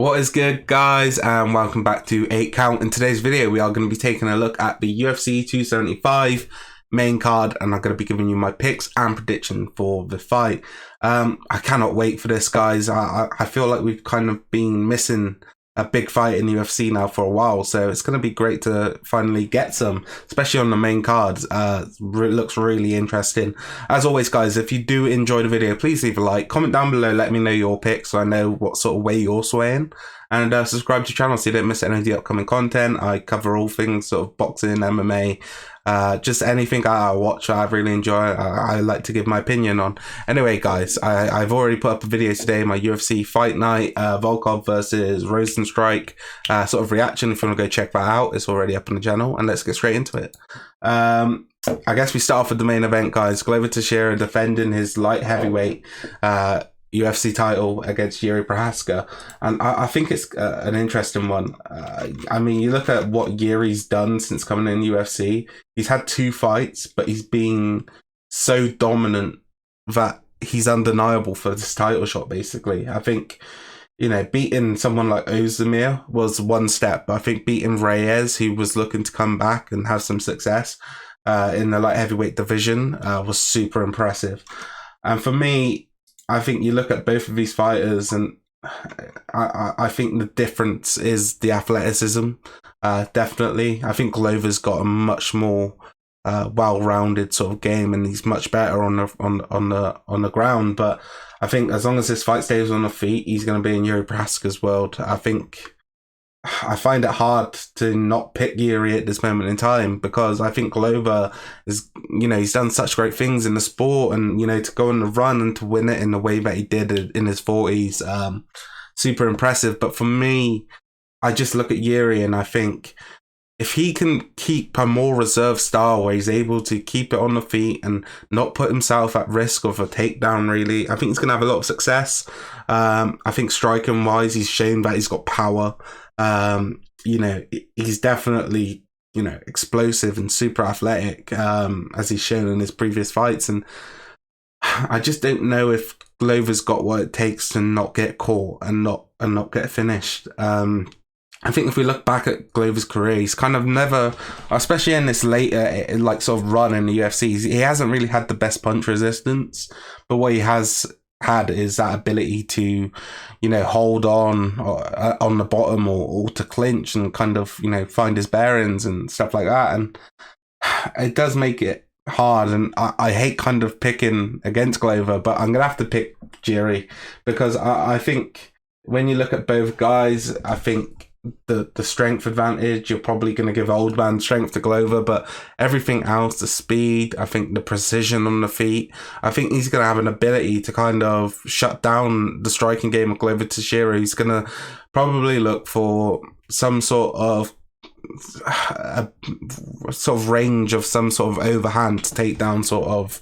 What is good, guys, and welcome back to 8 Count. In today's video, we are going to be taking a look at the UFC 275 main card, and I'm going to be giving you my picks and prediction for the fight. I cannot wait for this, guys. I feel like we've kind of been missing a big fight in UFC now for a while, so it's going to be great to finally get some, especially on the main card. It looks really interesting. As always, guys, if you do enjoy the video, please leave a like, comment down below, let me know your picks so I know what sort of way you're swaying, and subscribe to the channel so you don't miss any of the upcoming content. I cover all things sort of boxing, MMA, just anything I watch, I really enjoy. I like to give my opinion on. Anyway, guys, I've already put up a video today, my UFC fight night, Volkov versus Rosenstrike sort of reaction. If you want to go check that out, it's already up on the channel, and let's get straight into it. I guess we start off with the main event, guys. Glover Teixeira defending his light heavyweight UFC title against Prochazka, and I think it's an interesting one. I mean, you look at what Yuri's done since coming in UFC. He's had 2 fights, but he's been so dominant that he's undeniable for this title shot, basically. I think, you know, beating someone like Ozdemir was one step. I think beating Reyes, who was looking to come back and have some success in the light heavyweight division, was super impressive. And for me, I think you look at both of these fighters, and I think the difference is the athleticism. Definitely, I think Glover's got a much more well-rounded sort of game, and he's much better on the ground. But I think as long as this fight stays on the feet, he's going to be in Yuri Prochazka's world. I find it hard to not pick Yuri at this moment in time, because I think Glover is, you know, he's done such great things in the sport, and, you know, to go on the run and to win it in the way that he did in his 40s, super impressive. But for me, I just look at Yuri and I think if he can keep a more reserved style where he's able to keep it on the feet and not put himself at risk of a takedown, really, I think he's going to have a lot of success. I think striking wise, he's shown that he's got power. You know, he's definitely, you know, explosive and super athletic, as he's shown in his previous fights. And I just don't know if Glover's got what it takes to not get caught and not get finished. I think if we look back at Glover's career, he's kind of never, especially in this later like sort of run in the UFC, he hasn't really had the best punch resistance. But what he has had is that ability to, you know, hold on the bottom or to clinch and kind of, you know, find his bearings and stuff like that. And it does make it hard, and I hate kind of picking against Glover, but I'm gonna have to pick Yuri, because I think when you look at both guys, I think the strength advantage, you're probably going to give old man strength to Glover, but everything else, the speed, I think the precision on the feet, I think he's going to have an ability to kind of shut down the striking game of Glover Teixeira. He's going to probably look for some sort of range of some sort of overhand takedown sort of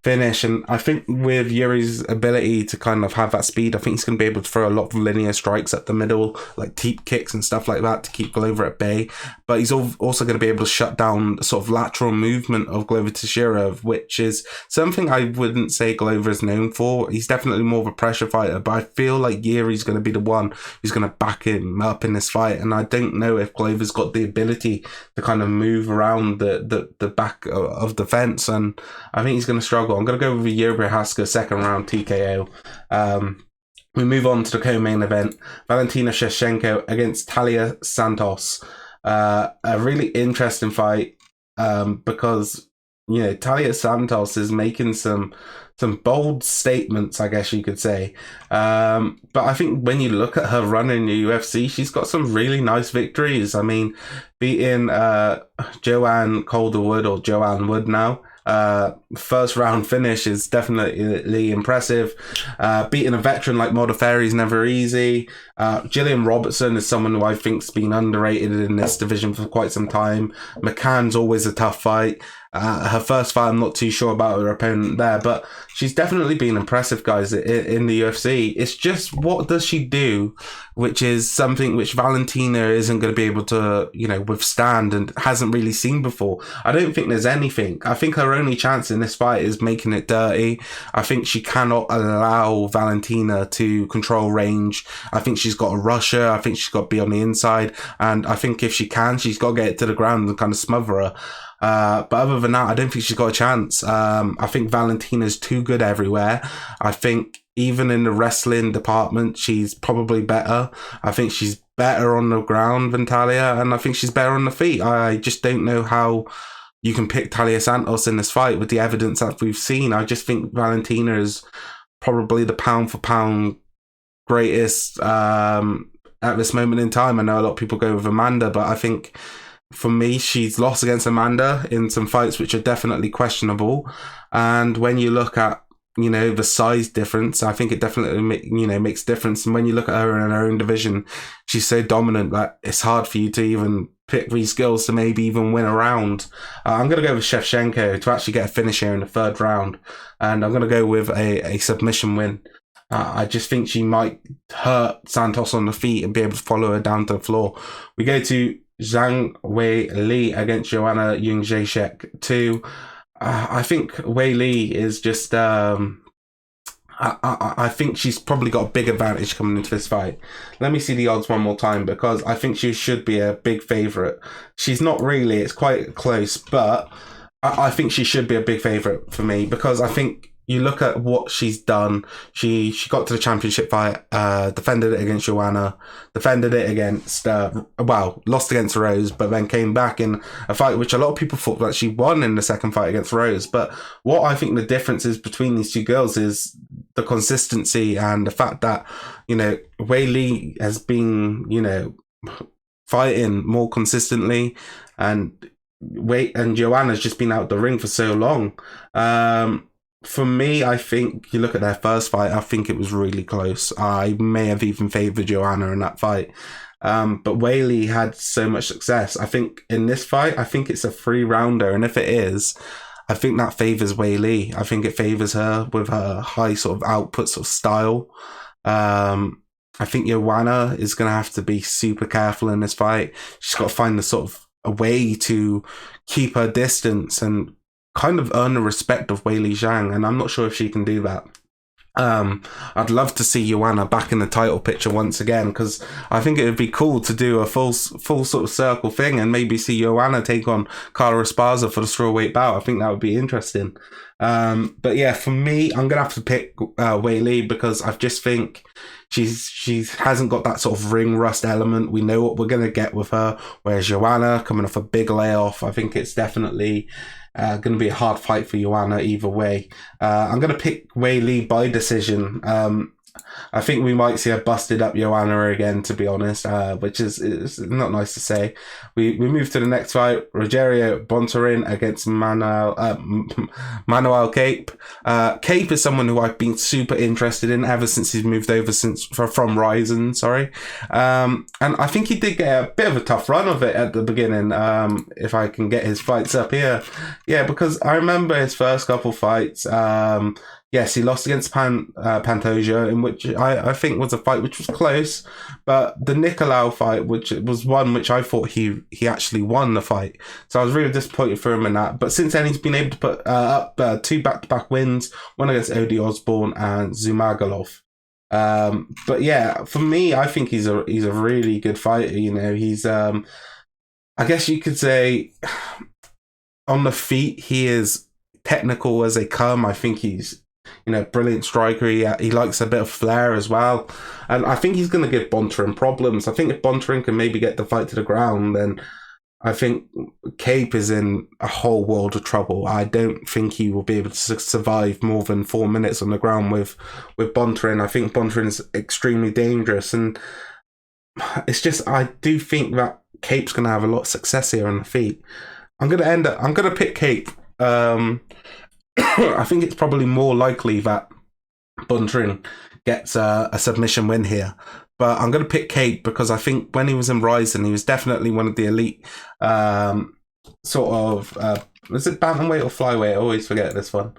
finish. And I think with Yuri's ability to kind of have that speed, I think he's going to be able to throw a lot of linear strikes at the middle, like teep kicks and stuff like that, to keep Glover at bay. But he's also going to be able to shut down the sort of lateral movement of Glover Teixeira, which is something I wouldn't say Glover is known for. He's definitely more of a pressure fighter, but I feel like Yuri's going to be the one who's going to back him up in this fight. And I don't know if Glover's got the ability to kind of move around the back of the fence, and I think he's going to struggle. I'm going to go with Yuri Prochazka second round TKO. We move on to the co-main event, Valentina Shevchenko against Talia Santos. A really interesting fight, because, you know, Talia Santos is making some bold statements, I guess you could say. But I think when you look at her run in the UFC, she's got some really nice victories. I mean, beating Joanne Calderwood, or Joanne Wood now, first round finish is definitely impressive. Beating a veteran like Modafferi is never easy. Gillian Robertson is someone who I think's been underrated in this division for quite some time. McCann's always a tough fight. Her first fight, I'm not too sure about her opponent there, but she's definitely been impressive, guys, in the UFC. It's just, what does she do, which is something which Valentina isn't going to be able to, withstand and hasn't really seen before. I don't think there's anything. I think her only chance in this fight is making it dirty. I think she cannot allow Valentina to control range. I think she's got to rush her. I think she's got to be on the inside. And I think if she can, she's got to get it to the ground and kind of smother her. But other than that, I don't think she's got a chance. I think Valentina's too good everywhere. I think even in the wrestling department, she's probably better. I think she's better on the ground than Talia, and I think she's better on the feet. I just don't know how you can pick Talia Santos in this fight with the evidence that we've seen. I just think Valentina is probably the pound for pound greatest at this moment in time. I know a lot of people go with Amanda, but I think for me, she's lost against Amanda in some fights which are definitely questionable. And when you look at, the size difference, I think it definitely, makes difference. And when you look at her in her own division, she's so dominant that it's hard for you to even pick these skills to maybe even win a round. I'm going to go with Shevchenko to actually get a finish here in the third round. And I'm going to go with a submission win. I just think she might hurt Santos on the feet and be able to follow her down to the floor. We go to Zhang Wei Li against Joanna Jędrzejczyk 2. I think Wei Li is just... I think she's probably got a big advantage coming into this fight. Let me see the odds one more time, because I think she should be a big favourite. She's not really. It's quite close, but I think she should be a big favourite for me, because I think you look at what she's done. She got to the championship fight, defended it against Joanna, defended it against, lost against Rose, but then came back in a fight which a lot of people thought that she won in the second fight against Rose. But what I think the difference is between these two girls is the consistency and the fact that, Wei Li has been, fighting more consistently, and Joanna's just been out the ring for so long. For me, I think you look at their first fight, I think it was really close. I may have even favoured Joanna in that fight. But Wei Li had so much success. I think in this fight, I think it's a 3-rounder. And if it is, I think that favours Wei Li. I think it favours her with her high sort of output sort of style. I think Joanna is going to have to be super careful in this fight. She's got to find the sort of a way to keep her distance and kind of earn the respect of Weili Zhang, and I'm not sure if she can do that. I'd love to see Joanna back in the title picture once again, because I think it would be cool to do a full sort of circle thing and maybe see Joanna take on Carla Esparza for the strawweight bout. I think that would be interesting. But yeah, for me, I'm gonna have to pick Wei Li, because I just think she hasn't got that sort of ring rust element. We know what we're gonna get with her, whereas Joanna, coming off a big layoff, I think it's definitely going to be a hard fight for Joanna either way. I'm going to pick Wei Li by decision. I think we might see a busted up Joanna again, to be honest, which is not nice to say. We move to the next fight. Rogerio Bontorin against Manuel Cape. Cape is someone who I've been super interested in ever since he's moved over from Ryzen, and I think he did get a bit of a tough run of it at the beginning, if I can get his fights up here. Yeah, because I remember his first couple fights. Yes, he lost against Pantoja, in which I think was a fight which was close, but the Nicolau fight, which was one which I thought he actually won the fight. So I was really disappointed for him in that. But since then, he's been able to put up 2 back-to-back wins, one against Odi Osborne and Zumagulov. But yeah, for me, I think he's a really good fighter. He's I guess you could say on the feet he is technical as they come. I think he's brilliant striker. He likes a bit of flair as well. And I think he's going to give Bontorin problems. I think if Bontorin can maybe get the fight to the ground, then I think Cape is in a whole world of trouble. I don't think he will be able to survive more than 4 minutes on the ground with Bontorin. I think Bontorin's extremely dangerous. And it's just, I do think that Cape's going to have a lot of success here on the feet. I'm going to pick Cape. I think it's probably more likely that Bontorin gets a submission win here. But I'm going to pick Cape because I think when he was in Ryzen, he was definitely one of the elite sort of is it bantamweight or flyweight? I always forget this one.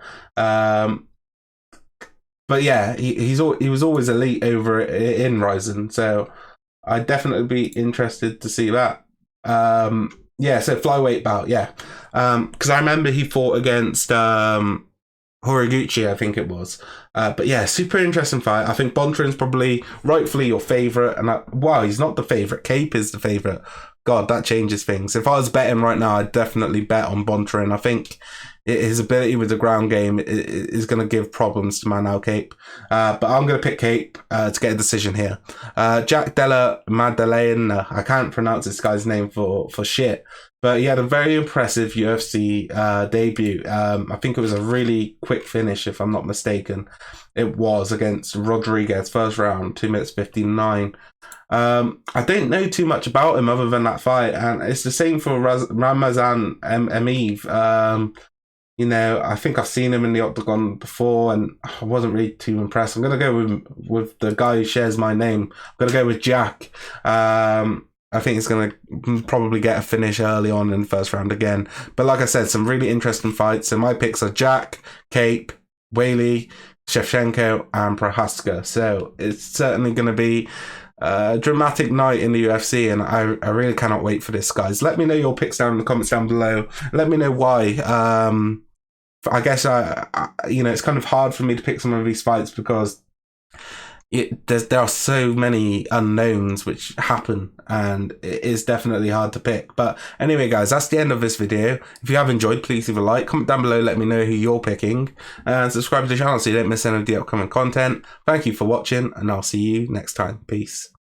But yeah, he was always elite over in Ryzen, so I'd definitely be interested to see that. Yeah, so flyweight bout, yeah. Because I remember he fought against Horiguchi, I think it was. But yeah, super interesting fight. I think Bontorin's probably rightfully your favourite. And wow, he's not the favourite. Cape is the favourite. God, that changes things. If I was betting right now, I'd definitely bet on Bontorin. I think his ability with the ground game is going to give problems to Manal Cape. But I'm going to pick Cape to get a decision here. Jack Della Maddalena, I can't pronounce this guy's name for shit. But he had a very impressive UFC debut. I think it was a really quick finish, if I'm not mistaken. It was against Rodriguez, first round, 2 minutes 59. I don't know too much about him other than that fight, and it's the same for Ramazan Emeev. You know, I think I've seen him in the octagon before, and I wasn't really too impressed. I'm gonna go with the guy who shares my name. I'm gonna go with Jack. I think he's going to probably get a finish early on in the first round again. But like I said, some really interesting fights. So my picks are Jack, Cape, Whaley, Shevchenko, and Prochazka. So it's certainly going to be a dramatic night in the UFC, and I really cannot wait for this, guys. Let me know your picks down in the comments down below. Let me know why. I guess you know, it's kind of hard for me to pick some of these fights because there are so many unknowns which happen, and it is definitely hard to pick. But anyway, guys, that's the end of this video. If you have enjoyed, please leave a like, comment down below, let me know who you're picking, and subscribe to the channel so you don't miss any of the upcoming content. Thank you for watching, and I'll see you next time. Peace.